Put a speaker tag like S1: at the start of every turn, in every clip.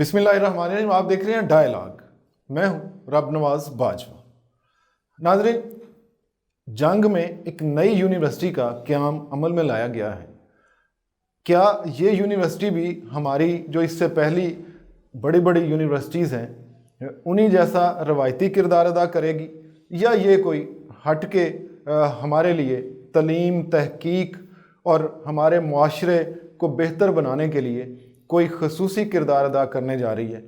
S1: بسم اللہ الرحمن الرحیم. آپ دیکھ رہے ہیں ڈائلاگ. میں ہوں رب نواز باجوہ. ناظرین، جنگ میں ایک نئی یونیورسٹی کا قیام عمل میں لایا گیا ہے. کیا یہ یونیورسٹی بھی ہماری جو اس سے پہلی بڑی بڑی یونیورسٹیز ہیں انہی جیسا روایتی کردار ادا کرے گی، یا یہ کوئی ہٹ کے ہمارے لیے تعلیم، تحقیق اور ہمارے معاشرے کو بہتر بنانے کے لیے کوئی خصوصی کردار ادا کرنے جا رہی ہے؟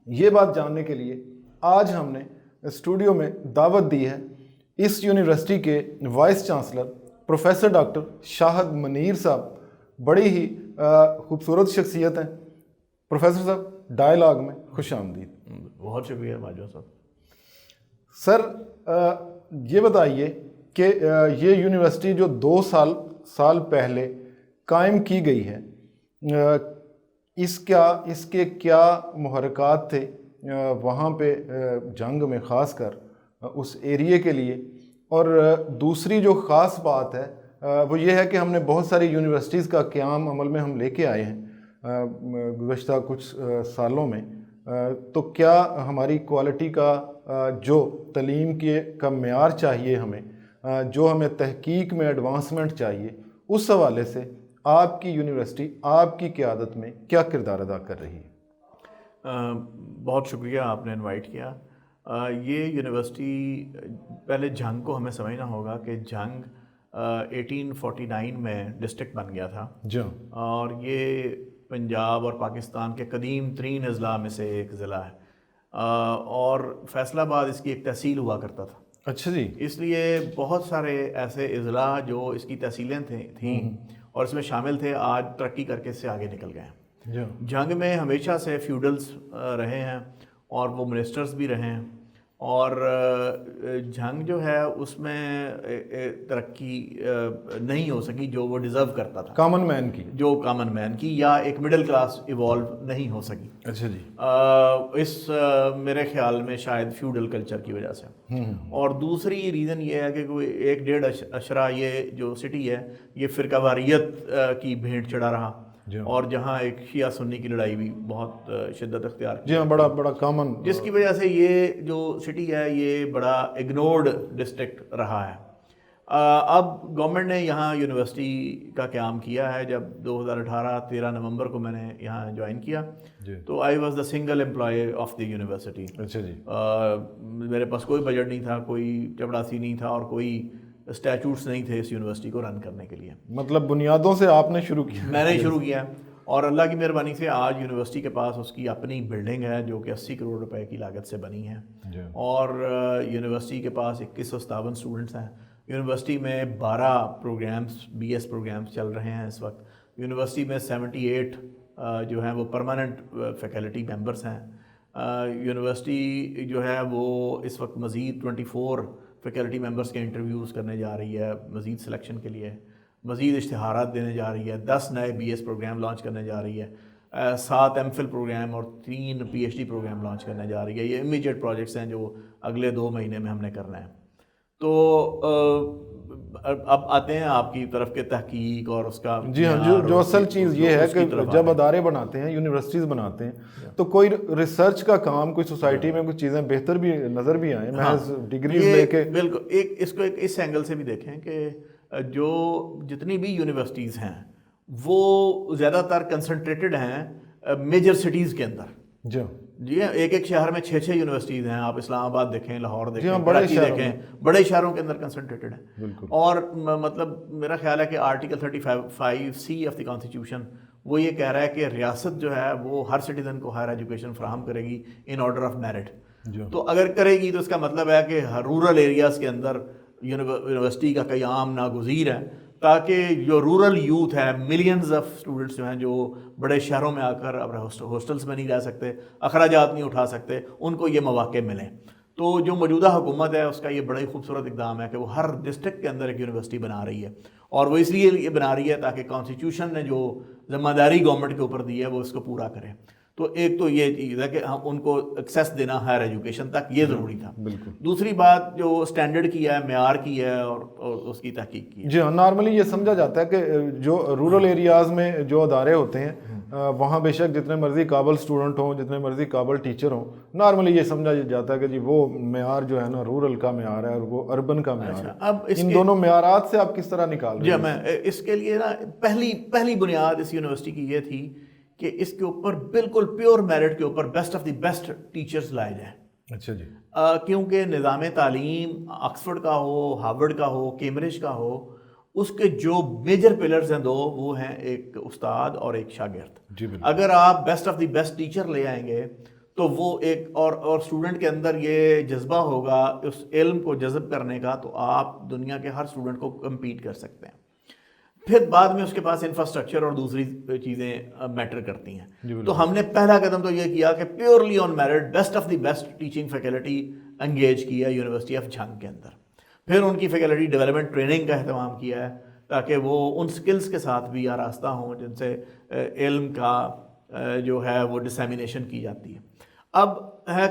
S1: یہ بات جاننے کے لیے آج ہم نے اسٹوڈیو میں دعوت دی ہے اس یونیورسٹی کے وائس چانسلر پروفیسر ڈاکٹر شاہد منیر صاحب. بڑی ہی خوبصورت شخصیت ہیں. پروفیسر صاحب، ڈائلاگ میں خوش آمدید.
S2: بہت شکریہ باجوہ صاحب.
S1: سر، یہ بتائیے کہ یہ یونیورسٹی جو 2 سال پہلے قائم کی گئی ہے، اس کے کیا محرکات تھے وہاں پہ جنگ میں، خاص کر اس ایریے کے لیے؟ اور دوسری جو خاص بات ہے وہ یہ ہے کہ ہم نے بہت ساری یونیورسٹیز کا قیام عمل میں ہم لے کے آئے ہیں گزشتہ کچھ سالوں میں. تو کیا ہماری کوالٹی کا جو تعلیم کا معیار چاہیے ہمیں، جو ہمیں تحقیق میں ایڈوانسمنٹ چاہیے، اس حوالے سے آپ کی یونیورسٹی آپ کی قیادت میں کیا کردار ادا کر رہی ہے؟
S2: بہت شکریہ، آپ نے انوائٹ کیا. یہ یونیورسٹی، پہلے جنگ کو ہمیں سمجھنا ہوگا کہ جنگ 1849 میں ڈسٹرکٹ بن گیا تھا
S1: جی،
S2: اور یہ پنجاب اور پاکستان کے قدیم ترین اضلاع میں سے ایک ضلع ہے، اور فیصل آباد اس کی ایک تحصیل ہوا کرتا تھا.
S1: اچھا جی.
S2: اس لیے بہت سارے ایسے اضلاع جو اس کی تحصیلیں تھیں اور اس میں شامل تھے، آج ترقی کر کے اس سے آگے نکل گئے ہیں. جنگ میں ہمیشہ سے فیوڈلز رہے ہیں اور وہ منسٹرز بھی رہے ہیں، اور جنگ جو ہے اس میں ترقی نہیں ہو سکی جو وہ ڈیزرو کرتا تھا،
S1: کامن مین کی
S2: یا ایک مڈل کلاس ایوالو نہیں ہو سکی.
S1: اچھا جی.
S2: اس میرے خیال میں شاید فیوڈل کلچر کی وجہ سے. اور دوسری ریزن یہ ہے کہ کوئی 1-1.5 اشرا یہ جو سٹی ہے یہ فرقہ واریت کی بھیڑ چڑھا رہا، اور جہاں ایک شیعہ سنی کی لڑائی بھی بہت شدت اختیار کی.
S1: جی ہاں، بڑا کامن،
S2: جس کی وجہ سے یہ جو سٹی ہے یہ بڑا اگنورڈ ڈسٹرکٹ رہا ہے. اب گورنمنٹ نے یہاں یونیورسٹی کا قیام کیا ہے. جب 2018 نومبر کو میں نے یہاں جوائن کیا تو I was the single employee of the university.
S1: اچھا جی.
S2: میرے پاس کوئی بجٹ نہیں تھا، کوئی چپڑاسی نہیں تھا، اور کوئی اسٹیچوٹس نہیں تھے اس یونیورسٹی کو رن کرنے کے لیے.
S1: مطلب بنیادوں سے آپ نے شروع کیا؟
S2: میں نے شروع کیا، اور اللہ کی مہربانی سے آج یونیورسٹی کے پاس اس کی اپنی بلڈنگ ہے جو کہ 80 کروڑ روپے کی لاگت سے بنی ہے. اور یونیورسٹی کے پاس 2157 اسٹوڈنٹس ہیں. یونیورسٹی میں 12 پروگرامس، BS پروگرامس چل رہے ہیں اس وقت. یونیورسٹی میں 78 جو ہیں وہ پرماننٹ فیکلٹی ممبرس ہیں. یونیورسٹی جو ہے وہ اس وقت مزید 24 فیکلٹی ممبرس کے انٹرویوز کرنے جا رہی ہے مزید سلیکشن کے لیے، مزید اشتہارات دینے جا رہی ہے، 10 نئے BS پروگرام لانچ کرنے جا رہی ہے، 7 MPhil پروگرام اور 3 PhD پروگرام لانچ کرنے جا رہی ہے. یہ امیجیٹ پروجیکٹس ہیں جو اگلے 2 مہینے میں ہم نے کرنا ہے. تو اب آتے ہیں آپ کی طرف کے تحقیق اور اس کا.
S1: جی ہاں، جو اصل چیز یہ ہے کہ جب ادارے بناتے ہیں، یونیورسٹیز بناتے ہیں، تو کوئی ریسرچ کا کام، کوئی سوسائٹی میں کچھ چیزیں بہتر بھی نظر بھی آئیں، محض ڈگریز لے کے.
S2: بالکل، اس کو اس اینگل سے بھی دیکھیں کہ جو جتنی بھی یونیورسٹیز ہیں وہ زیادہ تر کنسنٹریٹڈ ہیں میجر سٹیز کے اندر. جی ایک شہر میں 6 یونیورسٹیز ہیں. آپ اسلام آباد دیکھیں، لاہور دیکھیں، کراچی دیکھیں، بڑے شہروں کے اندر کنسنٹریٹڈ ہیں. اور مطلب میرا خیال ہے کہ article 35C of the constitution وہ یہ کہہ رہا ہے کہ ریاست جو ہے وہ ہر سٹیزن کو ہائر ایجوکیشن فراہم کرے گی ان آرڈر آف میرٹ. تو اگر کرے گی تو اس کا مطلب ہے کہ رورل ایریاز کے اندر یونیورسٹی کا قیام ناگزیر ہے، تاکہ جو رورل یوتھ ہے، ملینز آف اسٹوڈنٹس جو ہیں جو بڑے شہروں میں آ کر اب ہاسٹلس میں نہیں رہ سکتے، اخراجات نہیں اٹھا سکتے، ان کو یہ مواقع ملیں. تو جو موجودہ حکومت ہے اس کا یہ بڑا ہی خوبصورت اقدام ہے کہ وہ ہر ڈسٹرکٹ کے اندر ایک یونیورسٹی بنا رہی ہے. اور وہ اس لیے یہ بنا رہی ہے تاکہ کانسٹیٹیوشن نے جو ذمہ داری گورنمنٹ کے اوپر دی ہے وہ اس کو پورا کرے. تو ایک تو یہ چیز ہے کہ ہم ان کو ایکسیس دینا ہائر ایجوکیشن تک، یہ ضروری تھا. دوسری بات جو اسٹینڈرڈ کی ہے، معیار کی ہے، اور اس کی تحقیق کی ہے.
S1: جی ہاں، نارملی یہ سمجھا جاتا ہے کہ جو رورل ایریاز میں جو ادارے ہوتے ہیں وہاں بے شک جتنے مرضی قابل اسٹوڈنٹ ہوں، جتنے مرضی قابل ٹیچر ہوں، نارملی یہ سمجھا جاتا ہے کہ جی وہ معیار جو ہے نا رورل کا معیار ہے اور وہ اربن کا معیار ہے۔
S2: اب
S1: ان دونوں معیارات سے آپ کس طرح نکال رہے
S2: جی
S1: ہیں؟
S2: میں اس کے لیے نا پہلی بنیاد اس یونیورسٹی کی یہ تھی کہ اس کے اوپر بالکل پیور میرٹ کے اوپر best of the best teachers لائے جائیں۔
S1: اچھا جی۔
S2: کیونکہ نظام تعلیم آکسفورڈ کا ہو، ہارورڈ کا ہو، کیمبرج کا ہو، اس کے جو میجر پلرز ہیں دو، وہ ہیں ایک استاد اور ایک شاگرد۔
S1: جی بالکل۔
S2: اگر آپ best of the best teacher لے آئیں گے تو وہ ایک اور اسٹوڈنٹ کے اندر یہ جذبہ ہوگا اس علم کو جذب کرنے کا، تو آپ دنیا کے ہر اسٹوڈنٹ کو کمپیٹ کر سکتے ہیں۔ پھر بعد میں اس کے پاس انفراسٹرکچر اور دوسری چیزیں میٹر کرتی ہیں۔ تو ہم نے پہلا قدم تو یہ کیا کہ purely on merit best of the best teaching faculty engage کیا یونیورسٹی آف جھنگ کے اندر۔ پھر ان کی فیکلٹی ڈیولپمنٹ ٹریننگ کا اہتمام کیا ہے تاکہ وہ ان سکلز کے ساتھ بھی آراستہ ہوں جن سے علم کا جو ہے وہ ڈسیمینیشن کی جاتی ہے۔ اب ہے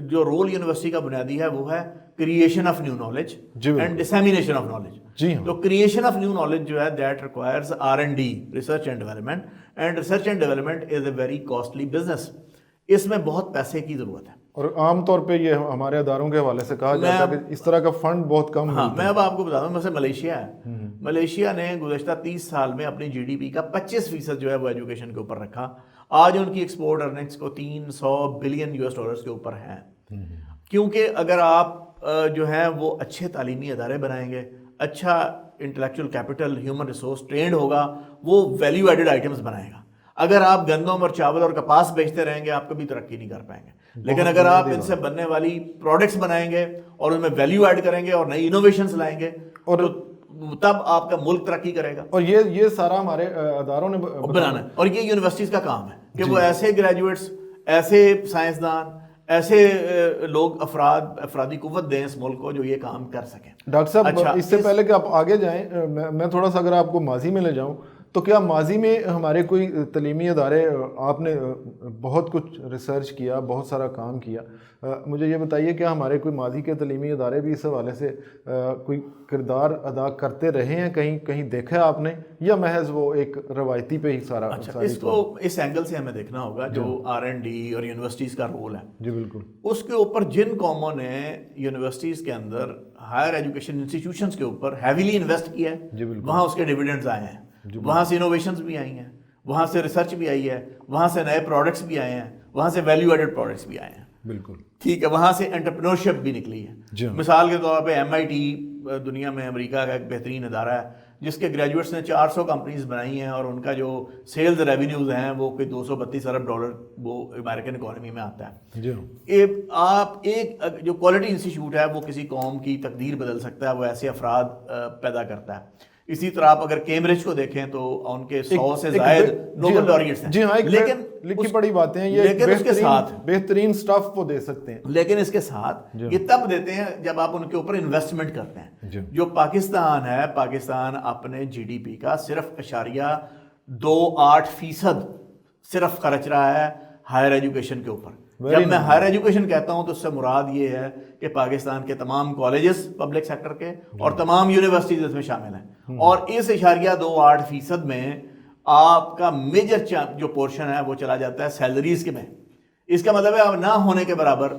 S2: جو رول یونیورسٹی کا بنیادی ہے وہ ہے creation of new knowledge and dissemination of knowledge.
S1: جی ہاں۔
S2: تو کریشن آف نیو نالج جو ہے that requires R&D، research and development, and research and development is a very costly business. اس میں بہت پیسے کی ضرورت ہے،
S1: اور عام طور پہ یہ ہمارے اداروں کے حوالے سے کہا جاتا ہے کہ اس طرح کا فنڈ بہت کم
S2: ہاں میں اب آپ کو بتا دوں، مثلا ملیشیا ہے، ملیشیا نے گزشتہ 30 سال میں اپنی GDP کا 25% جو ہے وہ ایجوکیشن کے اوپر رکھا۔ آج ان کی ایکسپورٹ ارننگس کو $300 بلین کے اوپر ہیں، کیونکہ اگر آپ جو ہے وہ اچھے تعلیمی ادارے بنائیں گے، اچھا intellectual capital, human resource trained ہوگا، وہ ویلیو ایڈڈ آئٹمس بنائے گا۔ اگر آپ گندم اور چاول اور کپاس بیچتے رہیں گے آپ کبھی ترقی نہیں کر پائیں گے، لیکن اگر آپ ان سے بننے والی پروڈکٹس بنائیں گے اور ان میں ویلیو ایڈ کریں گے اور نئی انوویشنز لائیں گے اور تب آپ کا ملک ترقی کرے گا۔
S1: اور یہ سارا ہمارے اداروں نے
S2: بنانا ہے، اور یہ یونیورسٹیز کا کام ہے کہ وہ ایسے گریجویٹس، ایسے سائنسدان، ایسے لوگ افرادی قوت دیں اس ملک کو جو یہ کام کر سکیں۔
S1: ڈاکٹر صاحب اس سے پہلے کہ آپ آگے جائیں، میں تھوڑا سا اگر آپ کو ماضی میں لے جاؤں تو کیا ماضی میں ہمارے کوئی تعلیمی ادارے، آپ نے بہت کچھ ریسرچ کیا، بہت سارا کام کیا، مجھے یہ بتائیے کہ ہمارے کوئی ماضی کے تعلیمی ادارے بھی اس حوالے سے کوئی کردار ادا کرتے رہے ہیں، کہیں دیکھا ہے آپ نے، یا محض وہ ایک روایتی پہ ہی سارا؟
S2: اس کو اس اینگل سے ہمیں دیکھنا ہوگا جو R&D اور یونیورسٹیز کا رول ہے۔
S1: جی بالکل۔
S2: اس کے اوپر جن قوموں نے یونیورسٹیز کے اندر ہائر ایجوکیشن انسٹیٹیوشنز کے اوپر ہیویلی انویسٹ کیا ہے، وہاں اس کے ڈیویڈنڈز آئے ہیں، وہاں سے انوویشنز بھی آئی ہیں، وہاں سے ریسرچ بھی آئی ہے، وہاں سے نئے پروڈکٹس بھی آئے ہیں، وہاں سے ویلیو ایڈڈ پروڈکٹس بھی آئے ہیں۔
S1: بالکل
S2: ٹھیک ہے، وہاں سے انٹرپرینورشپ بھی نکلی ہے۔ مثال کے طور پہ MIT دنیا میں امریکہ کا ایک بہترین ادارہ ہے جس کے گریجویٹس نے 400 کمپنیز بنائی ہیں اور ان کا جو سیلز ریونیوز ہیں وہ کوئی $232 ارب وہ امریکن اکانومی میں آتا ہے۔ آپ ایک جو کوالٹی انسٹیٹیوٹ ہے وہ کسی قوم کی تقدیر بدل سکتا ہے، وہ ایسے افراد پیدا کرتا ہے۔ اسی طرح آپ اگر کیمبرج کو دیکھیں تو ان کے 100 سے زائد نوبل لاریٹس ہیں۔
S1: جی ہاں،
S2: لیکن
S1: لکھی پڑی باتیں ہیں، یہ
S2: اس کے ساتھ
S1: بہترین سٹاف وہ دے سکتے ہیں،
S2: لیکن اس کے ساتھ یہ تب دیتے ہیں جب آپ ان کے اوپر انویسٹمنٹ کرتے ہیں۔ جو پاکستان ہے، پاکستان اپنے GDP کا صرف 0.28% صرف خرچ رہا ہے ہائر ایجوکیشن کے اوپر۔ جب میں ہائر ایجوکیشن کہتا ہوں تو اس سے مراد یہ ہے کہ پاکستان کے تمام کالجز پبلک سیکٹر کے اور تمام یونیورسٹیز اس میں شامل ہیں، اور اس 0.28% میں آپ کا میجر جو پورشن ہے وہ چلا جاتا ہے سیلریز کے میں۔ اس کا مطلب ہے آپ نہ ہونے کے برابر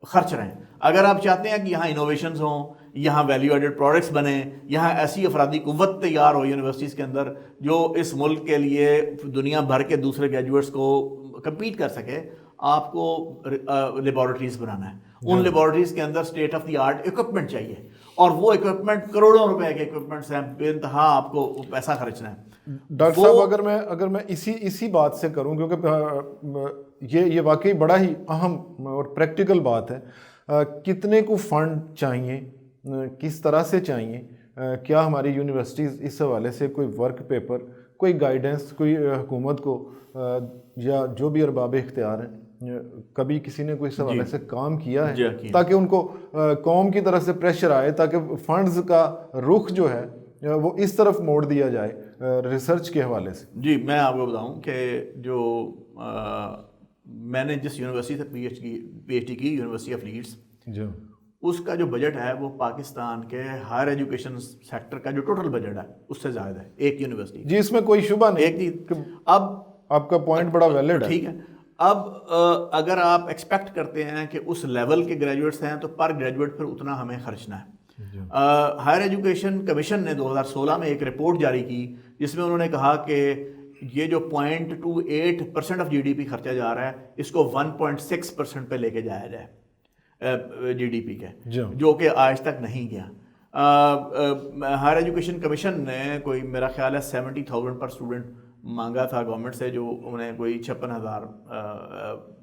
S2: خرچ رہیں۔ اگر آپ چاہتے ہیں کہ یہاں انوویشنز ہوں، یہاں ویلیو ایڈڈ پروڈکٹس بنیں، یہاں ایسی افرادی قوت تیار ہو یونیورسٹیز کے اندر جو اس ملک کے لیے دنیا بھر کے دوسرے گریجویٹس کو کمپیٹ کر سکے، آپ کو لیبارٹریز بنانا ہے۔ ان لیبارٹریز کے اندر state of the art equipment چاہیے، اور وہ اکوپمنٹ کروڑوں روپے کے اکوپمنٹس ہیں، بے انتہا آپ کو پیسہ خرچنا ہے۔
S1: ڈاکٹر صاحب اگر میں اسی بات سے کروں، کیونکہ یہ واقعی بڑا ہی اہم اور پریکٹیکل بات ہے، کتنے کو فنڈ چاہیے، کس طرح سے چاہیے، کیا ہماری یونیورسٹیز اس حوالے سے کوئی ورک پیپر، کوئی گائیڈنس، کوئی حکومت کو یا جو بھی ارباب اختیار ہیں، کبھی کسی نے کوئی اس حوالے سے کام کیا ہے تاکہ ان کو قوم کی طرف سے پریشر آئے تاکہ فنڈز کا رخ جو ہے وہ اس طرف موڑ دیا جائے ریسرچ کے حوالے سے؟
S2: جی میں آپ کو بتاؤں کہ جو میں نے جس یونیورسٹی سے پی ایچ ڈی کی، یونیورسٹی آف لیڈس، اس کا جو بجٹ ہے وہ پاکستان کے ہائر ایجوکیشن سیکٹر کا جو ٹوٹل بجٹ ہے اس سے زیادہ ہے، ایک یونیورسٹی۔
S1: جی اس میں کوئی شبہ نہیں۔
S2: ایک چیز، اب
S1: آپ کا پوائنٹ بڑا ویلڈ ہے.
S2: ٹھیک ہے. اب اگر آپ ایکسپیکٹ کرتے ہیں کہ اس لیول کے گریجویٹس ہیں تو پر گریجویٹ پھر اتنا ہمیں خرچنا ہے. ہائر ایجوکیشن کمیشن نے 2016 میں ایک رپورٹ جاری کی جس میں انہوں نے کہا کہ یہ جو 0.28% آف جی ڈی پی خرچہ جا رہا ہے اس کو 1.6% پہ لے کے جایا جائے جی ڈی پی کے, جو کہ آج تک نہیں گیا. ہائر ایجوکیشن کمیشن نے کوئی میرا خیال ہے 70,000 پر اسٹوڈنٹ مانگا تھا گورنمنٹ سے, جو انہیں کوئی 56,000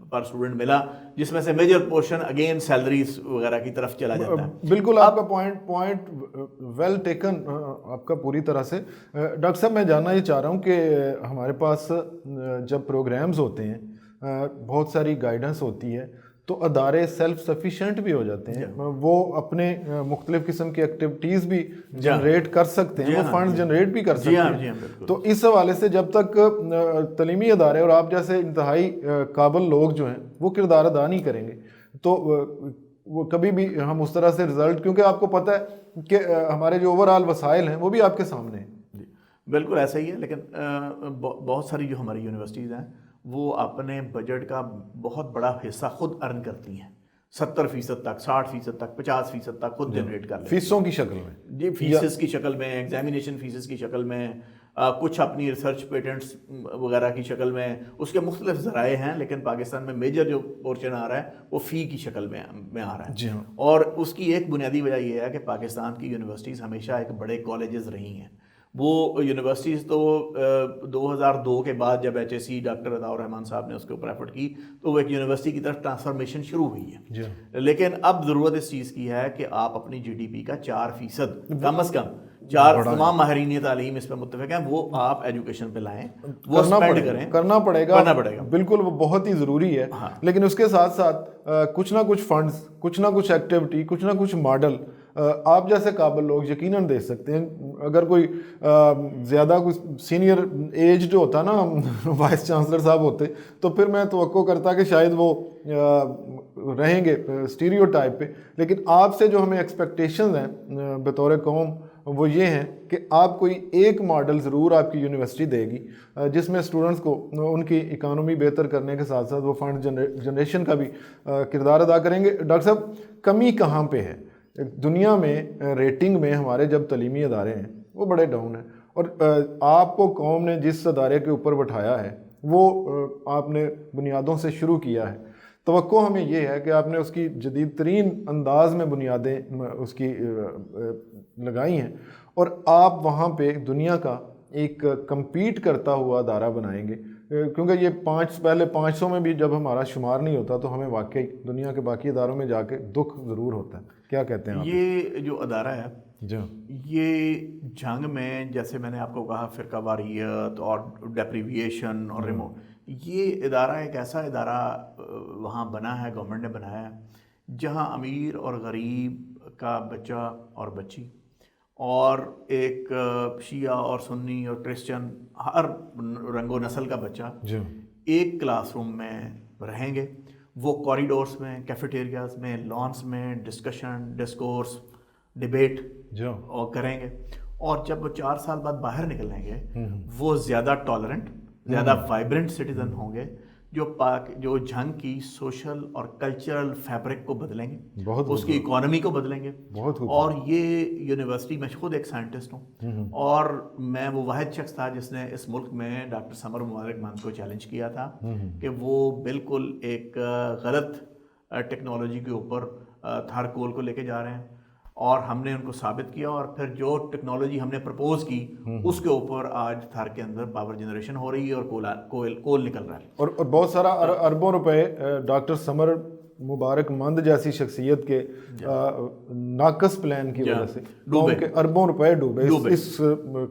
S2: پر اسٹوڈنٹ ملا, جس میں سے میجر پورشن اگین سیلریز وغیرہ کی طرف چلا جاتا ہے.
S1: بالکل آپ کا پوائنٹ ویل ٹیکن آپ کا پوری طرح سے. ڈاکٹر صاحب میں جاننا یہ چاہ رہا ہوں کہ ہمارے پاس جب پروگرامز ہوتے ہیں, بہت ساری گائیڈنس ہوتی ہے, تو ادارے سیلف سفیشینٹ بھی ہو جاتے ہیں, وہ اپنے مختلف قسم کی ایکٹیویٹیز بھی جنریٹ کر سکتے ہیں, وہ فنڈز جنریٹ بھی کر سکتے ہیں. تو اس حوالے سے جب تک تعلیمی ادارے اور آپ جیسے انتہائی قابل لوگ جو ہیں وہ کردار ادا نہیں کریں گے تو وہ کبھی بھی ہم اس طرح سے رزلٹ, کیونکہ آپ کو پتہ ہے کہ ہمارے جو اوور آل وسائل ہیں وہ بھی آپ کے سامنے ہیں.
S2: بالکل ایسا ہی ہے, لیکن بہت ساری جو ہماری یونیورسٹیز ہیں وہ اپنے بجٹ کا بہت بڑا حصہ خود ارن کرتی ہیں, 70% تک, 60% تک, 50% تک خود جنریٹ کر لیتی ہیں
S1: فیسوں کی شکل میں.
S2: جی, فیسز کی شکل میں, ایگزامینیشن فیسز کی شکل میں, کچھ اپنی ریسرچ پیٹنٹس وغیرہ کی شکل میں, اس کے مختلف ذرائع ہیں. لیکن پاکستان میں میجر جو پورشن آ رہا ہے وہ فی کی شکل میں آ رہا ہے.
S1: جی ہاں.
S2: اور اس کی ایک بنیادی وجہ یہ ہے کہ پاکستان کی یونیورسٹیز ہمیشہ ایک بڑے کالجز رہی ہیں. وہ یونیورسٹیز تو 2002 کے بعد جب ایچ ایس سی ڈاکٹر عطاء الرحمان صاحب نے اس کے اوپر ایفرٹ کی تو وہ ایک یونیورسٹی کی طرف ٹرانسفارمیشن شروع ہوئی ہے. لیکن اب ضرورت اس چیز کی ہے کہ آپ اپنی جی ڈی پی کا 4% کم از کم, تمام ماہرین تعلیم اس پہ متفق ہیں, وہ آپ ایجوکیشن پہ لائیں, وہ اسپینڈ کریں.
S1: کرنا پڑے گا بالکل, وہ بہت ہی ضروری ہے. لیکن اس کے ساتھ ساتھ کچھ نہ کچھ فنڈز, کچھ نہ کچھ ایکٹیویٹی, کچھ نہ کچھ ماڈل آپ جیسے قابل لوگ یقیناً دے سکتے ہیں. اگر کوئی زیادہ کوئی سینئر ایج جو ہوتا نا وائس چانسلر صاحب ہوتے, تو پھر میں توقع کرتا کہ شاید وہ رہیں گے اسٹیریو ٹائپ پہ. لیکن آپ سے جو ہمیں ایکسپیکٹیشنز ہیں بطور قوم وہ یہ ہیں کہ آپ کوئی ایک ماڈل ضرور آپ کی یونیورسٹی دے گی جس میں اسٹوڈنٹس کو ان کی اکانومی بہتر کرنے کے ساتھ ساتھ وہ فنڈ جنریشن کا بھی کردار ادا کریں گے. ڈاکٹر صاحب کمی کہاں پہ ہے دنیا میں؟ ریٹنگ میں ہمارے جب تعلیمی ادارے ہیں وہ بڑے ڈاؤن ہیں, اور آپ کو قوم نے جس ادارے کے اوپر بٹھایا ہے وہ آپ نے بنیادوں سے شروع کیا ہے. توقع ہمیں یہ ہے کہ آپ نے اس کی جدید ترین انداز میں بنیادیں اس کی لگائی ہیں, اور آپ وہاں پہ دنیا کا ایک کمپیٹ کرتا ہوا ادارہ بنائیں گے. کیونکہ یہ پہلے 500 میں بھی جب ہمارا شمار نہیں ہوتا تو ہمیں واقعی دنیا کے باقی اداروں میں جا کے دکھ ضرور ہوتا ہے. کیا کہتے ہیں آپ؟
S2: یہ جو ادارہ ہے یہ جنگ میں, جیسے میں نے آپ کو کہا, فرقہ واریت اور ڈیپریویشن اور ریموٹ, یہ ادارہ ایک ایسا ادارہ وہاں بنا ہے, گورنمنٹ نے بنایا ہے, جہاں امیر اور غریب کا بچہ اور بچی اور ایک شیعہ اور سنی اور کرسچن ہر رنگ و نسل کا بچہ ایک کلاس روم میں رہیں گے. وہ کوریڈورس میں, کیفیٹیریاز میں, لانس میں ڈسکشن, ڈسکورس, ڈیبیٹ اور کریں گے. اور جب وہ 4 سال بعد باہر نکلیں گے وہ زیادہ ٹالرنٹ, زیادہ وائبرنٹ سٹیزن ہوں گے, جو جنگ کی سوشل اور کلچرل فیبرک کو بدلیں گے, اس کی اکانومی کو بدلیں گے. اور یہ یونیورسٹی, میں خود ایک سائنٹسٹ ہوں اور میں وہ واحد شخص تھا جس نے اس ملک میں ڈاکٹر سمر مبارک مان کو چیلنج کیا تھا کہ وہ بالکل ایک غلط ٹیکنالوجی کے اوپر تھارکول کو لے کے جا رہے ہیں, اور ہم نے ان کو ثابت کیا. اور پھر جو ٹیکنالوجی ہم نے پرپوز کی اس کے اوپر آج تھار کے اندر پاور جنریشن ہو رہی ہے اور کول نکل رہا ہے. اور
S1: بہت سارا اربوں روپے ڈاکٹر سمر مبارک مند جیسی شخصیت کے ناقص پلان کی وجہ سے قوم کے اربوں روپے ڈوبے اس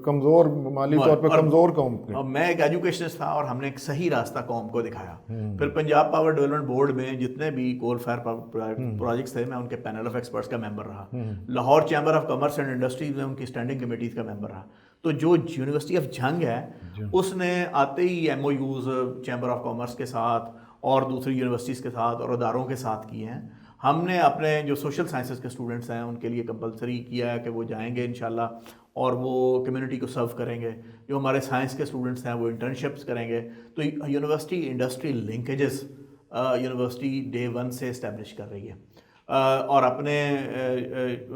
S1: کمزور مالی طور پہ کمزور قوم کے.
S2: میں ایک ایجوکیشنسٹ تھا اور ہم نے ایک صحیح راستہ قوم کو دکھایا. پھر پنجاب پاور ڈیولپمنٹ بورڈ میں جتنے بھی کول فائر پروجیکٹس تھے میں ان کے پینل آف ایکسپرٹس کا ممبر رہا. Lahore chamber of commerce and industries میں ان کی اسٹینڈنگ کمیٹیز کا ممبر رہا. تو جو یونیورسٹی آف جنگ ہے اس نے آتے ہی M O Us chamber of commerce کے ساتھ اور دوسری یونیورسٹیز کے ساتھ اور اداروں کے ساتھ کیے ہیں. ہم نے اپنے جو سوشل سائنسز کے اسٹوڈنٹس ہیں ان کے لیے کمپلسری کیا ہے کہ وہ جائیں گے انشاءاللہ, اور وہ کمیونٹی کو سرو کریں گے. جو ہمارے سائنس کے اسٹوڈنٹس ہیں وہ انٹرنشپس کریں گے. تو university industry linkages university day 1 سے اسٹیبلش کر رہی ہے, اور اپنے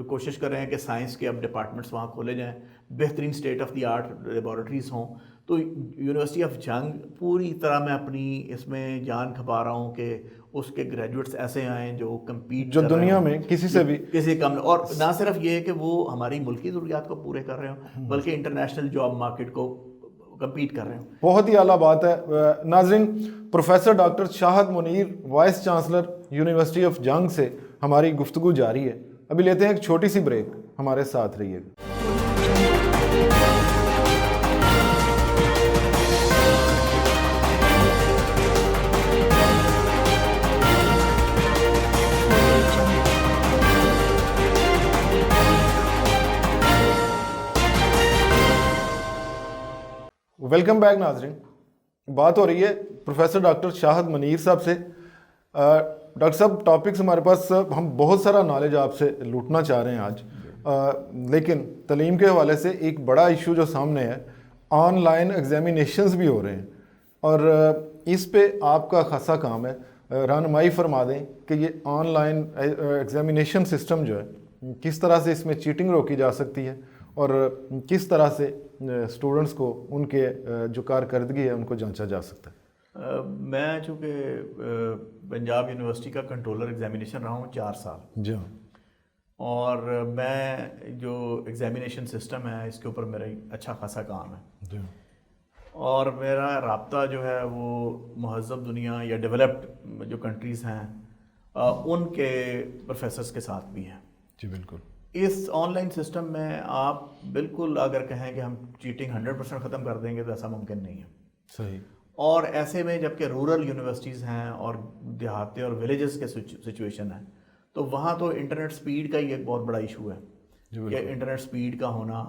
S2: کوشش کر رہے ہیں کہ سائنس کے اب ڈپارٹمنٹس وہاں کھولے جائیں, بہترین state of the art laboratories ہوں. تو یونیورسٹی آف جنگ پوری طرح میں اپنی اس میں جان کھپا رہا ہوں کہ اس کے گریجویٹس ایسے آئیں جو کمپیٹ
S1: جو دنیا میں کسی سے بھی
S2: کسی کم, اور نہ صرف یہ کہ وہ ہماری ملکی ضروریات کو پورے کر رہے ہوں بلکہ انٹرنیشنل جاب مارکیٹ کو کمپیٹ کر رہے ہوں.
S1: بہت ہی اعلیٰ بات ہے. ناظرین, professor doctor Shahid Munir vice chancellor university of جنگ سے ہماری گفتگو جاری ہے. ابھی لیتے ہیں ایک چھوٹی سی بریک, ہمارے ساتھ رہیے گا. ویلکم بیک ناظرین. بات ہو رہی ہے پروفیسر ڈاکٹر شاہد منیر صاحب سے. ڈاکٹر صاحب, ٹاپکس ہمارے پاس, ہم بہت سارا نالج آپ سے لوٹنا چاہ رہے ہیں آج, لیکن تعلیم کے حوالے سے ایک بڑا ایشو جو سامنے ہے, آن لائن ایگزامینیشنز بھی ہو رہے ہیں, اور اس پہ آپ کا خاصا کام ہے. رہنمائی فرما دیں کہ یہ آن لائن ایگزامینیشن سسٹم جو ہے کس طرح سے اس میں چیٹنگ روکی جا سکتی ہے, اور کس طرح سے اسٹوڈنٹس کو ان کے جو کارکردگی ہے ان کو جانچا جا سکتا ہے.
S2: میں چونکہ پنجاب یونیورسٹی کا کنٹرولر ایگزامینیشن رہا ہوں 4 سال.
S1: جی,
S2: اور میں جو ایگزامینیشن سسٹم ہے اس کے اوپر میرا اچھا خاصا کام ہے.
S1: جی,
S2: اور میرا رابطہ جو ہے وہ مہذب دنیا یا ڈیولپڈ جو کنٹریز ہیں ان کے پروفیسرز کے ساتھ بھی ہیں.
S1: جی بالکل.
S2: اس آن لائن سسٹم میں آپ بالکل اگر کہیں کہ ہم چیٹنگ 100% ختم کر دیں گے تو ایسا ممکن نہیں ہے.
S1: صحیح.
S2: اور ایسے میں جب کہ رورل یونیورسٹیز ہیں اور دیہاتے اور ولیجز کے سچویشن ہے تو وہاں تو انٹرنیٹ سپیڈ کا ہی ایک بہت بڑا ایشو ہے کہ انٹرنیٹ سپیڈ کا ہونا.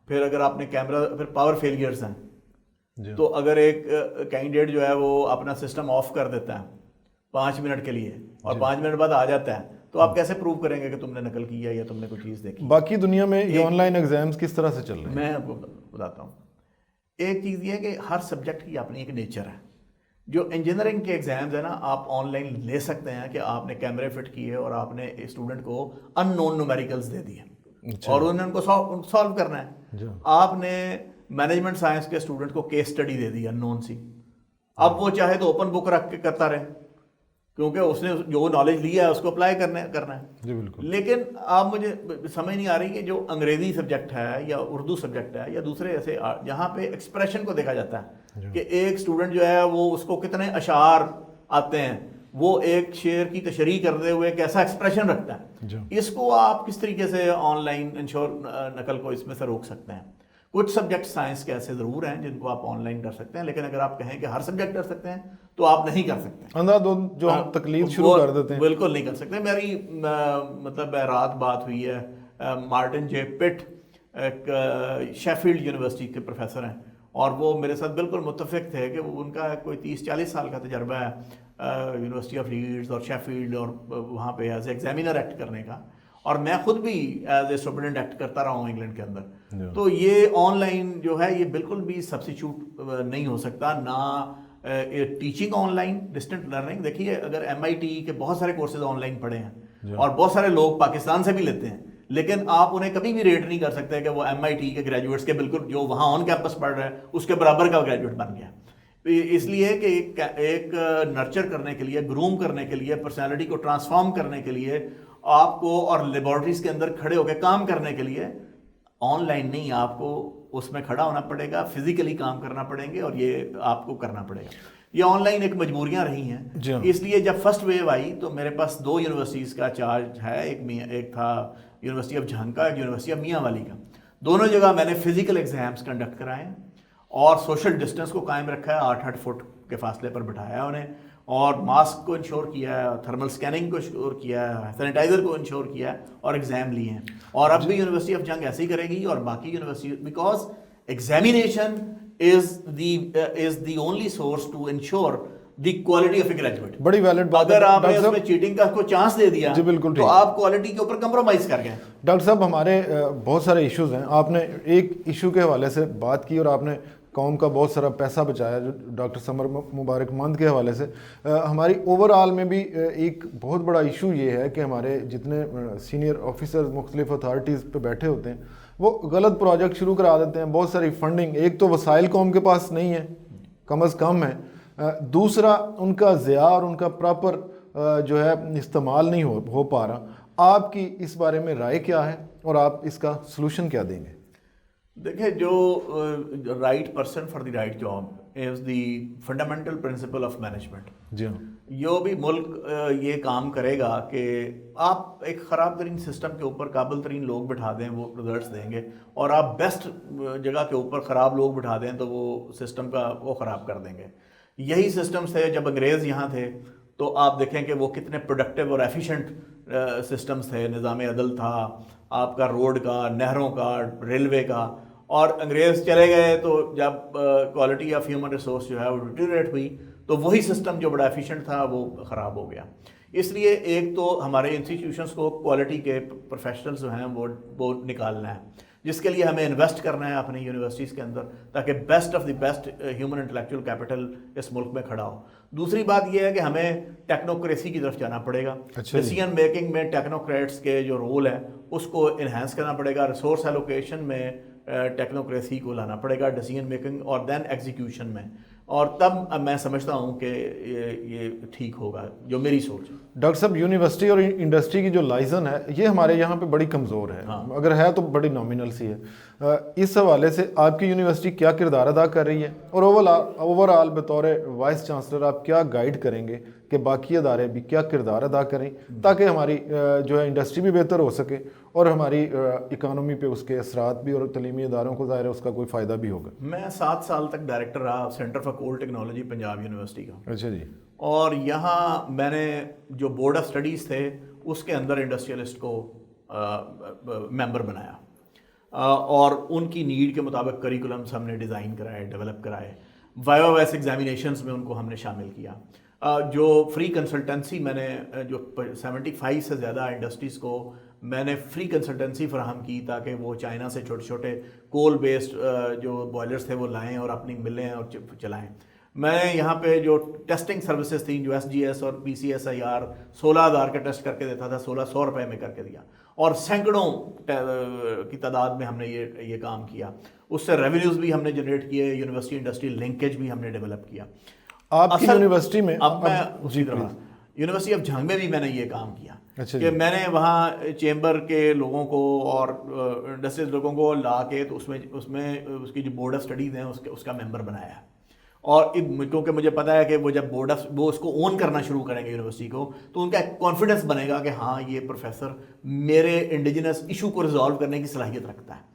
S2: پھر اگر آپ نے کیمرہ, پھر پاور فیلئرز ہیں تو اگر ایک کینڈیڈیٹ جو ہے وہ اپنا سسٹم آف کر دیتا ہے 5 منٹ کے لیے اور 5 منٹ بعد آ جاتا ہے تو آپ کیسے پروو کریں گے کہ تم نے نقل کیا یا تم نے کوئی چیز دیکھی.
S1: باقی دنیا میں یہ آن لائن ایگزامز کس طرح سے چل رہے ہیں
S2: میں آپ کو بتاتا ہوں. ایک چیز یہ ہے کہ ہر سبجیکٹ کی اپنی ایک نیچر ہے. جو انجینئرنگ کے ایگزامز ہیں نا, آپ آن لائن لے سکتے ہیں کہ آپ نے کیمرے فٹ کیے اور آپ نے اسٹوڈنٹ کو ان نون نومیریکلز دے دیے اور انہوں نے ان کو سالو کرنا ہے. آپ نے مینجمنٹ سائنس کے اسٹوڈنٹ کو کیس اسٹڈی دے دی ان نون سی, اب وہ چاہے تو اوپن بک رکھ کے کرتا رہے کیونکہ اس نے جو نالج لیا ہے اس کو اپلائی کرنا ہے.
S1: جی بالکل.
S2: لیکن آپ مجھے سمجھ نہیں آ رہی کہ جو انگریزی سبجیکٹ ہے یا اردو سبجیکٹ ہے یا دوسرے ایسے جہاں پہ ایکسپریشن کو دیکھا جاتا ہے کہ ایک اسٹوڈنٹ جو ہے وہ اس کو کتنے اشعار آتے ہیں, وہ ایک شعر کی تشریح کرتے ہوئے کیسا ایکسپریشن رکھتا ہے, اس کو آپ کس طریقے سے آن لائن انشور نقل کو اس میں سے روک سکتے ہیں. کچھ سبجیکٹ سائنس کے ایسے ضرور ہیں جن کو آپ آن لائن کر سکتے ہیں, لیکن اگر آپ کہیں کہ ہر سبجیکٹ کر سکتے ہیں تو آپ نہیں کر سکتے.
S1: جو ہم تقلید شروع کر دیتے ہیں
S2: بالکل نہیں کر سکتے. میری مطلب رات بات ہوئی ہے مارٹن جے پٹ, ایک شیفیلڈ یونیورسٹی کے پروفیسر ہیں, اور وہ میرے ساتھ بالکل متفق تھے کہ ان کا کوئی 30-40 سال کا تجربہ ہے یونیورسٹی آف لیڈز اور شیفیلڈ اور وہاں پہ ایز ایگزامینر ایکٹ کرنے کا, اور میں خود بھی ایز اے اسٹوڈنٹ ایکٹ کرتا رہا ہوں انگلینڈ کے اندر. تو یہ آن لائن جو ہے یہ بالکل بھی سبسٹیچیوٹ نہیں ہو سکتا. نہ teaching online, distant learning. دیکھیے اگر MIT کے بہت سارے کورسز آن لائن پڑھے ہیں اور بہت سارے لوگ پاکستان سے بھی لیتے ہیں, لیکن آپ انہیں کبھی بھی ریٹ نہیں کر سکتے کہ وہ MIT کے گریجویٹس کے بالکل جو وہاں آن کیمپس پڑھ رہے ہیں اس کے برابر کا گریجویٹ بن گیا. اس لیے کہ ایک نرچر کرنے کے لیے, گروم کرنے کے لیے, پرسنالٹی کو ٹرانسفارم کرنے کے لیے آپ کو, اور لیبارٹریز کے اندر کھڑے ہو کے کام کرنے کے لیے آن لائن نہیں, آپ کو اس میں کھڑا ہونا پڑے گا, فزیکلی کام کرنا پڑیں گے, اور یہ آپ کو کرنا پڑے گا. یہ آن لائن ایک مجبوریاں رہی ہیں. اس لیے جب فرسٹ ویو آئی تو میرے پاس 2 یونیورسٹیز کا چارج ہے, ایک تھا یونیورسٹی آف جھنگ کا, ایک یونیورسٹی آف میاں والی کا. دونوں جگہ میں نے فزیکل ایگزامس کنڈکٹ کرائے ہیں اور سوشل ڈسٹینس کو قائم رکھا ہے, 8-8 فٹ کے فاصلے پر بٹھایا ہے انہیں, اور ماسک کو انشور کیا ہے, تھرمل سکیننگ کو انشور کیا ہے, سینیٹائزر کو انشور کیا ہے, اور ایگزام لیے ہیں. اور اب بھی یونیورسٹی آف جنگ ایسے ہی کرے گی اور باقی university, because examination is the only source to ensure the quality of a graduate.
S1: بڑی ویلڈ بات.
S2: اگر آپ نے اس میں چیٹنگ کا کو چانس دے دیا
S1: جی بالکل
S2: تو آپ کوالٹی کے اوپر کمپرومائز کر گئے.
S1: ڈاکٹر صاحب ہمارے بہت سارے ایشوز ہیں. آپ نے ایک ایشو کے حوالے سے بات کی اور آپ نے قوم کا بہت سارا پیسہ بچایا جو ڈاکٹر سمر مبارک مند کے حوالے سے. ہماری اوور آل میں بھی ایک بہت بڑا ایشو یہ ہے کہ ہمارے جتنے سینئر آفیسرز مختلف اتھارٹیز پہ بیٹھے ہوتے ہیں وہ غلط پروجیکٹ شروع کرا دیتے ہیں. بہت ساری فنڈنگ, ایک تو وسائل قوم کے پاس نہیں ہے, کم از کم ہے, دوسرا ان کا ضیاع اور ان کا پراپر جو ہے استعمال نہیں ہو پا رہا. آپ کی اس بارے میں رائے کیا ہے اور آپ اس کا سلوشن کیا دیں گے؟
S2: دیکھیں, جو right person for the right job is the fundamental principle of management.
S1: جی ہاں.
S2: جو بھی ملک یہ کام کرے گا کہ آپ ایک خراب ترین سسٹم کے اوپر قابل ترین لوگ بٹھا دیں وہ رزلٹس دیں گے, اور آپ بیسٹ جگہ کے اوپر خراب لوگ بٹھا دیں تو وہ سسٹم کا وہ خراب کر دیں گے. یہی سسٹمز تھے جب انگریز یہاں تھے, تو آپ دیکھیں کہ وہ کتنے پروڈکٹیو اور ایفیشینٹ سسٹمز تھے. نظام عدل تھا, آپ کا روڈ کا, نہروں کا, ریلوے کا. اور انگریز چلے گئے تو جب کوالٹی آف ہیومن ریسورس جو ہے وہ ڈیٹیریٹ ہوئی تو وہی سسٹم جو بڑا ایفیشینٹ تھا وہ خراب ہو گیا. اس لیے ایک تو ہمارے انسٹیٹیوشنس کو کوالٹی کے پروفیشنلز جو ہیں وہ نکالنا ہے, جس کے لیے ہمیں انویسٹ کرنا ہے اپنی یونیورسٹیز کے اندر تاکہ best of the best human intellectual capital اس ملک میں کھڑا ہو. دوسری بات یہ ہے کہ ہمیں ٹیکنوکریسی کی طرف جانا پڑے گا. ڈیسیژن میکنگ میں ٹیکنوکریٹس کے جو رول ہے اس کو انہینس کرنا پڑے گا. ریسورس ایلوکیشن میں ٹیکنوکریسی کو لانا پڑے گا, ڈیسیژن میکنگ اور دین ایگزیکیوشن میں, اور تب میں سمجھتا ہوں کہ یہ ٹھیک ہوگا, جو میری سوچ ہے.
S1: ڈاکٹر صاحب, یونیورسٹی اور انڈسٹری کی جو لائزن ہے یہ ہمارے یہاں پہ بڑی کمزور ہے, اگر ہے تو بڑی نامینل سی ہے. اس حوالے سے آپ کی یونیورسٹی کیا کردار ادا کر رہی ہے, اور اوور آل بطور وائس چانسلر آپ کیا گائیڈ کریں گے کہ باقی ادارے بھی کیا کردار ادا کریں تاکہ ہماری جو ہے انڈسٹری بھی بہتر ہو سکے اور ہماری اکانومی پہ اس کے اثرات بھی, اور تعلیمی اداروں کو ظاہر ہے اس کا کوئی فائدہ بھی ہوگا.
S2: میں 7 سال تک ڈائریکٹر رہا centre for coal technology Punjab university کا.
S1: اچھا جی.
S2: اور یہاں میں نے جو بورڈ آف اسٹڈیز تھے اس کے اندر انڈسٹریلسٹ کو ممبر بنایا, اور ان کی نیڈ کے مطابق کریکولمس ہم نے ڈیزائن کرائے, ڈیولپ کرائے. وائوا ویس ایگزامینیشنس میں ان کو ہم نے شامل کیا. جو فری کنسلٹنسی میں نے جو 75 سے زیادہ انڈسٹریز کو میں نے فری کنسلٹنسی فراہم کی تاکہ وہ چائنا سے چھوٹے چھوٹے کول بیسڈ جو بوائلرز تھے وہ لائیں اور اپنی ملیں اور چلائیں. میں نے یہاں پہ جو ٹیسٹنگ سروسز تھیں, جو SGS اور PCSIR 16,000 کا ٹیسٹ کر کے دیتا تھا, 1,600 روپے میں کر کے دیا, اور سینکڑوں کی تعداد میں ہم نے یہ کام کیا. اس سے ریونیوز بھی ہم نے جنریٹ کیے, یونیورسٹی انڈسٹری لنکیج بھی ہم نے ڈیولپ کیا.
S1: آپ کی یونیورسٹی میں
S2: اب میں اسی طرح یونیورسٹی آف جھانگ میں بھی میں نے یہ کام کیا کہ میں نے وہاں چیمبر کے لوگوں کو اور انڈسٹریز لوگوں کو لا کے تو اس میں اس کی جو بورڈ آف اسٹڈیز ہیں اس کا ممبر بنایا ہے. اور کیونکہ مجھے پتا ہے کہ وہ جب وہ اس کو اون کرنا شروع کریں گے یونیورسٹی کو, تو ان کا ایک کانفیڈنس بنے گا کہ ہاں یہ پروفیسر میرے انڈیجنس ایشو کو ریزالو کرنے کی صلاحیت رکھتا ہے.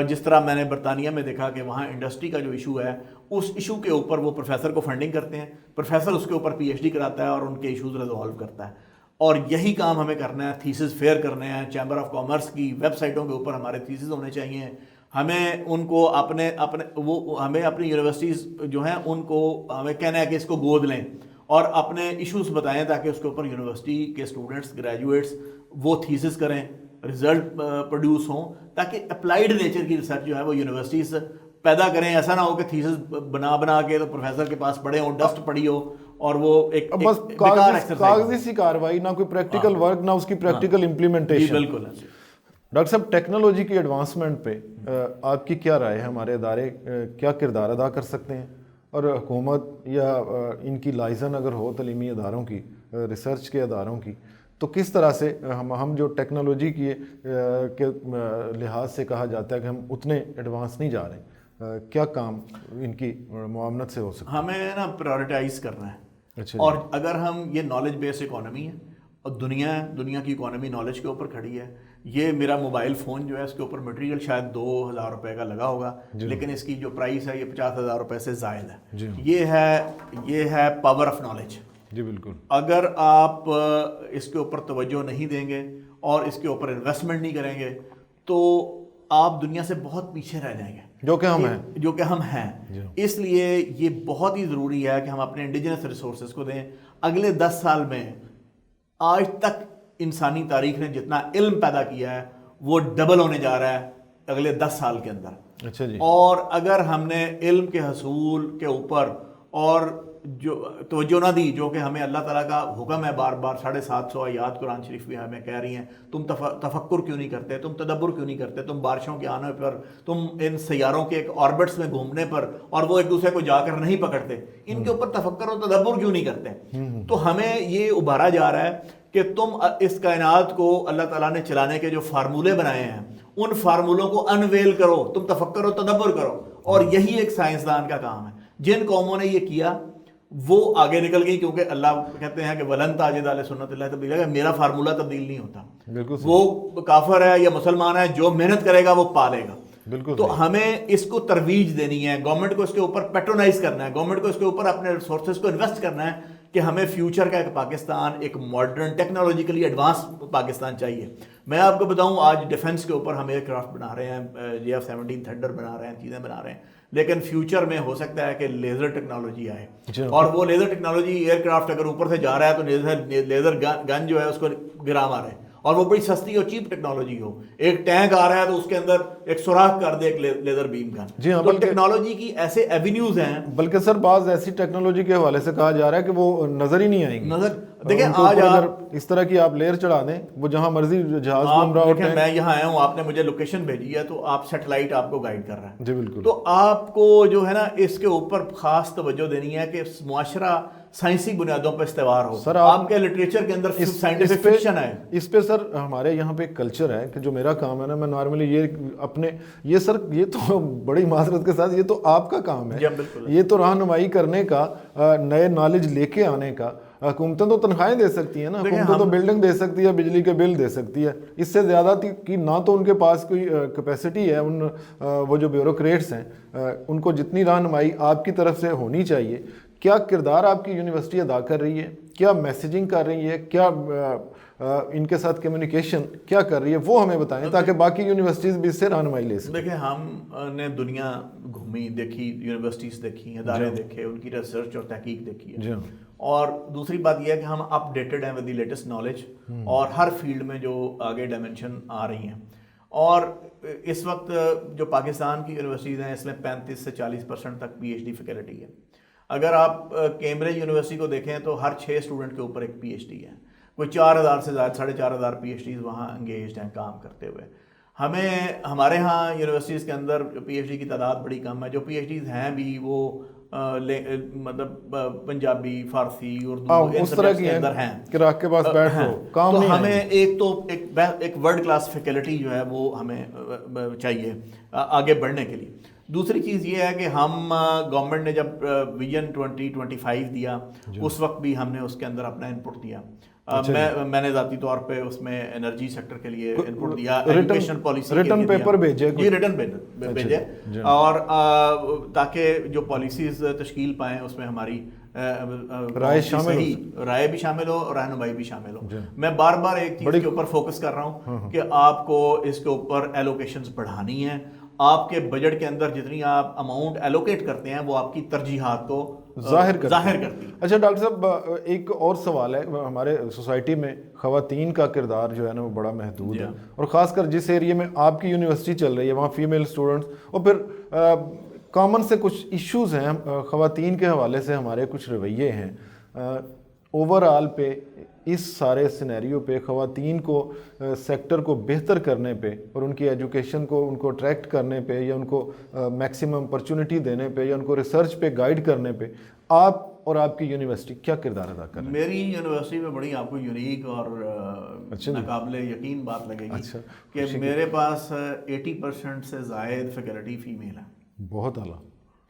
S2: جس طرح میں نے برطانیہ میں دیکھا کہ وہاں انڈسٹری کا جو ایشو ہے اس ایشو کے اوپر وہ پروفیسر کو فنڈنگ کرتے ہیں, پروفیسر اس کے اوپر PhD کراتا ہے اور ان کے ایشوز ریزالو کرتا ہے. اور یہی کام ہمیں کرنا ہے, تھیسز فیئر کرنے ہیں. چیمبر آف کامرس کی ویب سائٹوں کے اوپر ہمارے تھیسز ہونے چاہیے. ہمیں ان کو ہمیں اپنی یونیورسٹیز جو ہیں ان کو ہمیں کہنا ہے کہ اس کو گود لیں اور اپنے ایشوز بتائیں تاکہ اس کے اوپر یونیورسٹی کے اسٹوڈنٹس, گریجویٹس وہ تھیسز کریں, رزلٹ پروڈیوس ہوں, تاکہ اپلائیڈ نیچر کی ریسرچ جو ہے وہ یونیورسٹیز پیدا کریں. ایسا نہ ہو کہ تھیسز بنا کے تو پروفیسر کے پاس پڑے ہوں, ڈسٹ پڑی ہو اور وہ ایک
S1: بس کاغذی سی کاروائی, نہ کوئی پریکٹیکل ورک, نہ اس کی پریکٹیکل امپلیمنٹیشن.
S2: بالکل.
S1: ڈاکٹر صاحب, ٹیکنالوجی کی ایڈوانسمنٹ پہ آپ کی کیا رائے ہے؟ ہمارے ادارے کیا کردار ادا کر سکتے ہیں, اور حکومت یا ان کی لائزن اگر ہو تعلیمی اداروں کی, ریسرچ کے اداروں کی, تو کس طرح سے ہم جو ٹیکنالوجی کے لحاظ سے کہا جاتا ہے کہ ہم اتنے ایڈوانس نہیں جا رہے, کیا کام ان کی معاونت سے ہو سکتا ہے؟
S2: ہمیں نا پرائورٹائز کرنا ہے. اور اگر ہم یہ نالج بیس اکانومی ہے اور دنیا کی اکانومی نالج کے اوپر کھڑی ہے. یہ میرا موبائل فون جو ہے اس کے اوپر مٹیریل شاید 2,000 روپے کا لگا ہوگا, لیکن اس کی جو پرائس ہے یہ 50,000 روپے سے زائد ہے. یہ ہے پاور آف نالج.
S1: جی بالکل.
S2: اگر آپ اس کے اوپر توجہ نہیں دیں گے اور اس کے اوپر انویسٹمنٹ نہیں کریں گے تو آپ دنیا سے بہت پیچھے رہ جائیں گے.
S1: جو کہ ہم ہیں،
S2: جو کہ ہم ہیں. اس لیے یہ بہت ہی ضروری ہے کہ ہم اپنے انڈیجنس ریسورسز کو دیں. اگلے 10 سال میں آج تک انسانی تاریخ نے جتنا علم پیدا کیا ہے وہ ڈبل ہونے جا رہا ہے اگلے 10 سال کے اندر.
S1: اچھا جی.
S2: اور اگر ہم نے علم کے حصول کے اوپر اور جو توجہ نہ دی، جو کہ ہمیں اللہ تعالیٰ کا حکم ہے بار بار، 750 آیات قرآن شریف میں ہمیں کہہ رہی ہیں تم تفکر کیوں نہیں کرتے، تم تدبر کیوں نہیں کرتے، تم بارشوں کے آنے پر، تم ان سیاروں کے ایک آربٹس میں گھومنے پر اور وہ ایک دوسرے کو جا کر نہیں پکڑتے، ان کے اوپر تفکر و تدبر کیوں نہیں کرتے. تو ہمیں یہ ابھارا جا رہا ہے کہ تم اس کائنات کو اللہ تعالیٰ نے چلانے کے جو فارمولے بنائے ہیں ان فارمولوں کو انویل کرو، تم تفکر و تدبر کرو. اور یہی ایک سائنسدان کا کام ہے. جن قوموں نے یہ کیا وہ آگے نکل گئی، کیونکہ اللہ کہتے ہیں کہ ولن تجد لسنت اللہ تبدیلا، میرا فارمولہ تبدیل نہیں ہوتا. وہ کافر ہے یا مسلمان ہے، جو محنت کرے گا وہ پالے گا. تو ہمیں اس کو ترویج دینی ہے، گورنمنٹ کو اس کے اوپر پیٹرونائز کرنا ہے، گورنمنٹ کو اس کے اوپر اپنے ریسورسز کو انویسٹ کرنا ہے کہ ہمیں فیوچر کا ایک پاکستان، ایک ماڈرن ٹیکنالوجیکلی ایڈوانس پاکستان چاہیے. میں آپ کو بتاؤں آج ڈیفنس کے اوپر ہم ایئر کرافٹ بنا رہے ہیں، JF-17 تھنڈر بنا رہے ہیں، چیزیں بنا رہے ہیں، لیکن فیوچر میں ہو سکتا ہے کہ لیزر ٹیکنالوجی آئے اور وہ لیزر ٹیکنالوجی ایئر کرافٹ اگر اوپر سے جا رہا ہے تو لیزر گن جو ہے اس کو گرا مارے اور وہ بڑی سستی اور چیپ ٹیکنالوجی ہو. ایک ٹینک آ رہا ہے تو اس کے اندر ایک سوراخ کر دے ایک لیزر بیم گن. تو ٹیکنالوجی کی ایسے ایونیوز ہیں.
S1: بلکہ سر بعض ایسی ٹیکنالوجی کے حوالے سے کہا جا رہا ہے کہ وہ نظر ہی نہیں آئیں گی.
S2: نظر دیکھیں آج
S1: اگر اس طرح کی آپ لیئر چڑھا دیں وہ جہاں مرضی جہاز گھوم رہا ہوتا ہے.
S2: میں یہاں آیا ہوں، آپ نے مجھے لوکیشن بھیجی ہے تو آپ سیٹلائٹ آپ کو گائیڈ کر رہا ہے.
S1: جی بالکل.
S2: تو آپ کو جو ہے نا اس کے اوپر خاص توجہ دینی ہے کہ معاشرہ سائنسی بنیادوں پر استوار ہو.
S1: سر
S2: آپ کے لٹریچر کے اندر سائنٹیفک فکشن ہے.
S1: اس پہ سر ہمارے یہاں پہ ایک کلچر ہے کہ جو میرا کام ہے نا، میں نارملی یہ اپنے یہ سر یہ تو بڑی معذرت کے ساتھ یہ تو آپ کا کام ہے، یہ تو رہنمائی کرنے کا، نئے نالج لے کے آنے کا. حکومتیں تو تنخواہیں دے سکتی ہیں نا، حکومتیں تو بلڈنگ دے سکتی ہے، بجلی کے بل دے سکتی ہے، اس سے زیادہ کی نہ تو ان کے پاس کوئی کیپیسٹی ہے. وہ جو بیوروکریٹس ہیں ان کو جتنی رہنمائی آپ کی طرف سے ہونی چاہیے. کیا کردار آپ کی یونیورسٹی ادا کر رہی ہے، کیا میسیجنگ کر رہی ہے، کیا ان کے ساتھ کمیونیکیشن کیا کر رہی ہے، وہ ہمیں بتائیں تاکہ باقی یونیورسٹیز بھی اس سے رہنمائی لے سکیں.
S2: دیکھیں ہم نے دنیا گھومی، دیکھی، یونیورسٹیز دیکھی، ادارے دیکھے، ان کی ریسرچ اور تحقیق دیکھی ہے. اور دوسری بات یہ ہے کہ ہم اپ ڈیٹڈ ہیں ود دی لیٹسٹ نالج اور ہر فیلڈ میں جو آگے ڈائمنشن آ رہی ہیں. اور اس وقت جو پاکستان کی یونیورسٹیز ہیں اس میں 35 سے 40% تک PhD فیکلٹی ہے. اگر آپ کیمبرج یونیورسٹی کو دیکھیں تو ہر 6 اسٹوڈنٹ کے اوپر ایک PhD ہے. کوئی 4000 سے زائد 4500 PhDs وہاں انگیجڈ ہیں کام کرتے ہوئے. ہمارے ہاں یونیورسٹیز کے اندر PhD کی تعداد بڑی کم ہے. جو PhDs ہیں بھی وہ مطلب پنجابی، فارسی، اردو
S1: اس طرح کی ہیں کہ راہ کے پاس بیٹھ ہو کام نہیں.
S2: ہمیں ایک ورلڈ کلاس فیکلٹی جو ہے وہ ہمیں چاہیے آگے بڑھنے کے لیے. دوسری چیز یہ ہے کہ ہم گورنمنٹ نے جب ویژن 2025 دیا اس وقت بھی ہم نے اس کے اندر اپنا انپٹ دیا. میں نے ذاتی طور پہ اس میں انرجی سیکٹر کے لیے انپٹ دیا، ایجوکیشن پالیسی
S1: ریٹن پیپر بھیجے
S2: جی ریٹن بھیجے اور تاکہ جو پالیسیز تشکیل پائیں اس میں ہماری رائے بھی شامل ہو اور رہنمائی بھی شامل ہو. میں بار بار ایک چیز کے اوپر فوکس کر رہا ہوں کہ آپ کو اس کے اوپر ایلوکیشنز بڑھانی ہیں. آپ کے بجٹ کے اندر جتنی آپ اماؤنٹ ایلوکیٹ کرتے ہیں وہ آپ کی ترجیحات کو ظاہر کرتی ہے.
S1: اچھا ڈاکٹر صاحب ایک اور سوال ہے. ہمارے سوسائٹی میں خواتین کا کردار جو ہے نا وہ بڑا محدود ہے، اور خاص کر جس ایریے میں آپ کی یونیورسٹی چل رہی ہے وہاں فیمیل اسٹوڈنٹس، اور پھر کامن سے کچھ ایشوز ہیں خواتین کے حوالے سے، ہمارے کچھ رویے ہیں اوور آل پہ. اس سارے سینیریو پہ خواتین کو سیکٹر کو بہتر کرنے پہ اور ان کی ایجوکیشن کو ان کو اٹریکٹ کرنے پہ یا ان کو میکسیمم اپرچونٹی دینے پہ یا ان کو ریسرچ پہ گائیڈ کرنے پہ آپ اور آپ کی یونیورسٹی کیا کردار ادا کر رہے ہیں؟
S2: میری یونیورسٹی میں بڑی آپ کو یونیک اور ناقابل یقین بات لگے گی کہ میرے پاس 80% سے زائد فیکلٹی فیمیل ہے.
S1: بہت اعلیٰ.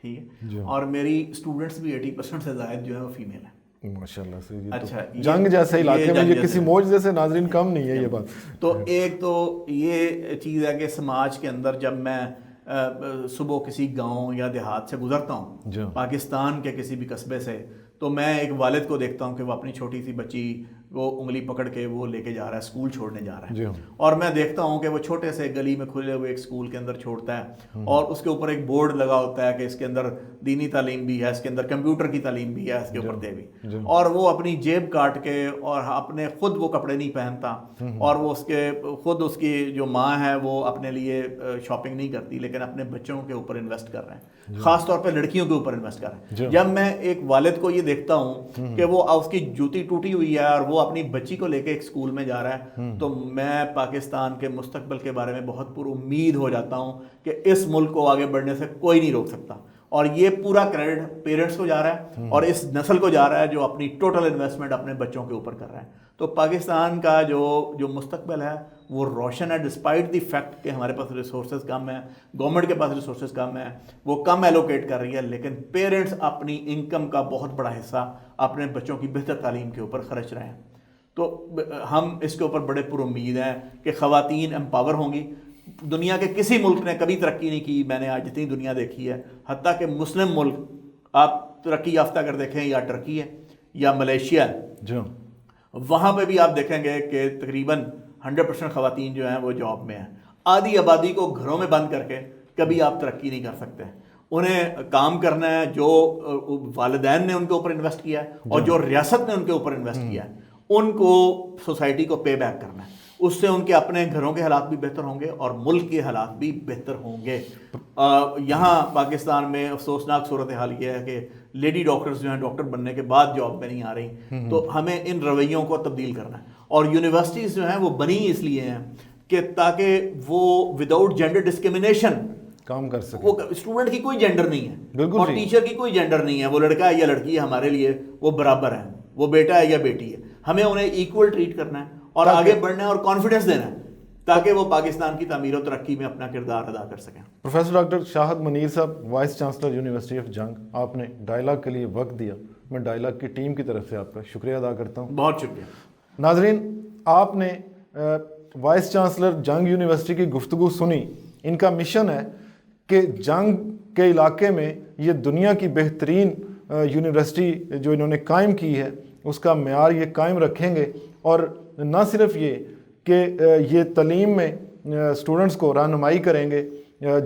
S2: ٹھیک ہے. اور میری اسٹوڈنٹس بھی 80% سے زائد جو ہے وہ فیمیل ہے.
S1: ماشاءاللہ سے.
S2: اچھا
S1: جنگ جیسے علاقے میں یہ کسی موج جیسے ناظرین کم نہیں ہے یہ بات.
S2: تو ایک تو یہ چیز ہے کہ سماج کے اندر جب میں صبح کسی گاؤں یا دیہات سے گزرتا ہوں پاکستان کے کسی بھی قصبے سے، تو میں ایک والد کو دیکھتا ہوں کہ وہ اپنی چھوٹی سی بچی وہ انگلی پکڑ کے وہ لے کے جا رہا ہے اسکول چھوڑنے جا رہا
S1: جی
S2: ہے، اور میں دیکھتا ہوں کہ وہ چھوٹے سے گلی میں کھلے ہوئے ایک اسکول کے اندر چھوڑتا ہے، اور اس کے اوپر ایک بورڈ لگا ہوتا ہے کہ اس کے اندر دینی تعلیم بھی ہے، اس کے اندر کمپیوٹر کی تعلیم بھی ہے، اس کے اوپر دے بھی، اور وہ اپنی جیب کاٹ کے اور اپنے خود وہ کپڑے نہیں پہنتا، اور وہ اس کی جو ماں ہے وہ اپنے لیے شاپنگ نہیں کرتی، لیکن اپنے بچوں کے اوپر انویسٹ کر رہے ہیں، خاص طور پہ لڑکیوں کے اوپر انویسٹ کر رہے ہیں۔ جب میں ایک والد کو یہ دیکھتا ہوں کہ وہ اس کی جوتی ٹوٹی ہوئی ہے اور وہ اپنی بچی کو لے کے ایک اسکول میں جا رہا ہے، تو میں پاکستان کے مستقبل کے بارے میں بہت پر امید ہو جاتا ہوں کہ اس ملک کو آگے بڑھنے سے کوئی نہیں روک سکتا، اور یہ پورا کریڈٹ پیرنٹس کو جا رہا ہے اور اس نسل کو جا رہا ہے جو اپنی ٹوٹل انویسٹمنٹ اپنے بچوں کے اوپر کر رہا ہے۔ تو پاکستان کا جو مستقبل ہے وہ روشن ہے، ڈسپائٹ دی فیکٹ کہ ہمارے پاس ریسورسز کم ہیں، گورنمنٹ کے پاس ریسورسز کم ہیں، وہ کم ایلوکیٹ کر رہی ہے، لیکن پیرنٹس اپنی انکم کا بہت بڑا حصہ اپنے بچوں کی بہتر تعلیم کے اوپر خرچ رہے ہیں۔ تو ہم اس کے اوپر بڑے پر امید ہیں کہ خواتین امپاور ہوں گی۔ دنیا کے کسی ملک نے کبھی ترقی نہیں کی، میں نے آج جتنی دنیا دیکھی ہے، حتیٰ کہ مسلم ملک آپ ترقی یافتہ اگر دیکھیں یا ٹرکی ہے یا ملیشیا ہے، وہاں پہ بھی آپ دیکھیں گے کہ تقریباً 100% خواتین جو ہیں وہ جاب میں ہیں۔ آدھی آبادی کو گھروں میں بند کر کے کبھی آپ ترقی نہیں کر سکتے، انہیں کام کرنا ہے، جو والدین نے ان کے اوپر انویسٹ کیا ہے اور جو ریاست نے ان کے اوپر انویسٹ کیا ہے ان کو سوسائٹی کو پے بیک کرنا ہے، اس سے ان کے اپنے گھروں کے حالات بھی بہتر ہوں گے اور ملک کے حالات بھی بہتر ہوں گے۔ یہاں پاکستان میں افسوسناک صورتحال یہ ہے کہ لیڈی ڈاکٹرز جو ہیں ڈاکٹر بننے کے بعد جاب میں نہیں آ رہی، تو ہمیں ان رویوں کو تبدیل کرنا ہے، اور یونیورسٹیز جو ہیں وہ بنی اس لیے ہیں کہ تاکہ وہ وداؤٹ جینڈر ڈسکرمنیشن
S1: کام کر سکے۔
S2: وہ اسٹوڈنٹ کی کوئی جینڈر نہیں ہے
S1: بالکل،
S2: اور ٹیچر کی کوئی جینڈر نہیں ہے، وہ لڑکا ہے یا لڑکی ہے، ہمارے لیے وہ برابر ہیں، وہ بیٹا ہے یا بیٹی ہے، ہمیں انہیں ایکول ٹریٹ کرنا ہے اور آگے بڑھنا ہے اور کانفیڈنس دینا ہے تاکہ وہ پاکستان کی تعمیر و ترقی میں اپنا کردار ادا کر سکیں۔
S1: پروفیسر ڈاکٹر شاہد منیر صاحب، وائس چانسلر یونیورسٹی آف جنگ، آپ نے ڈائلاگ کے لیے وقت دیا، میں ڈائلاگ کی ٹیم کی طرف سے آپ کا شکریہ ادا کرتا ہوں۔
S2: بہت شکریہ۔
S1: ناظرین، آپ نے وائس چانسلر جنگ یونیورسٹی کی گفتگو سنی۔ ان کا مشن ہے کہ جنگ کے علاقے میں یہ دنیا کی بہترین یونیورسٹی جو انہوں نے قائم کی ہے اس کا معیار یہ قائم رکھیں گے، اور نہ صرف یہ کہ یہ تعلیم میں اسٹوڈنٹس کو رہنمائی کریں گے،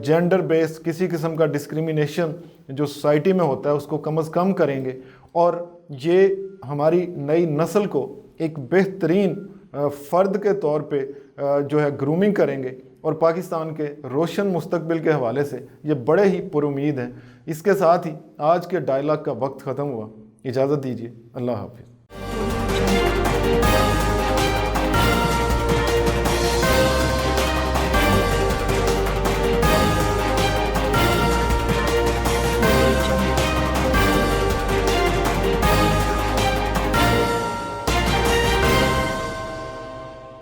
S1: جینڈر بیس کسی قسم کا ڈسکریمنیشن جو سوسائٹی میں ہوتا ہے اس کو کم از کم کریں گے، اور یہ ہماری نئی نسل کو ایک بہترین فرد کے طور پہ جو ہے گرومنگ کریں گے، اور پاکستان کے روشن مستقبل کے حوالے سے یہ بڑے ہی پر امید ہیں۔ اس کے ساتھ ہی آج کے ڈائلاگ کا وقت ختم ہوا، اجازت دیجیے، اللہ حافظ۔